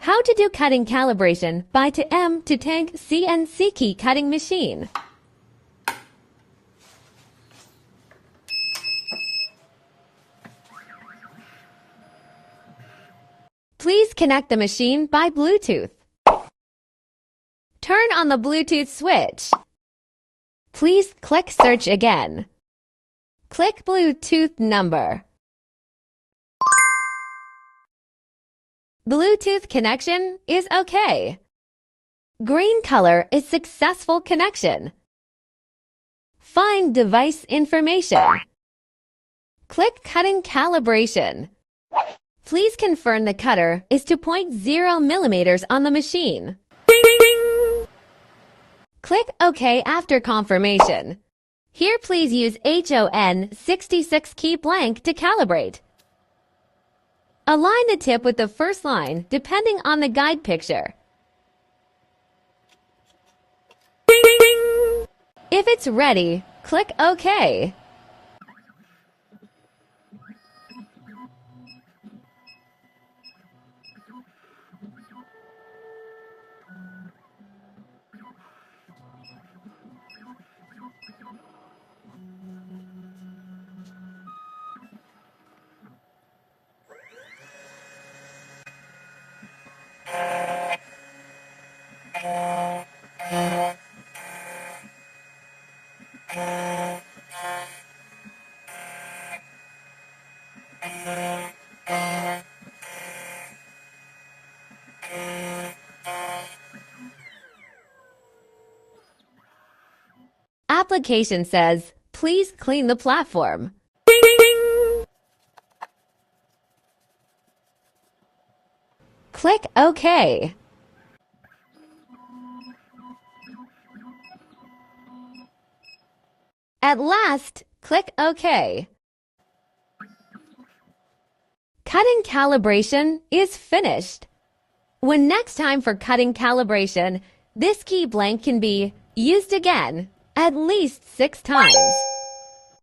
How to do cutting calibration by to M to Tank CNC Key cutting machine. Please connect the machine by Bluetooth. Turn on the Bluetooth switch. Please click Search again. Click Bluetooth number. Bluetooth connection is OK. Green color is successful connection. Find device information. Click Cutting Calibration. Please confirm the cutter is 2.0 millimeters on the machine. Click OK after confirmation. Here please use HON 66 key blank to calibrate. Align the tip with the first line depending on the guide picture. If it's ready, click OK. Application says, please clean the platform. Click OK. At last, click OK. Cutting calibration is finished. When next time for cutting calibration, this key blank can be used again at least 6 times.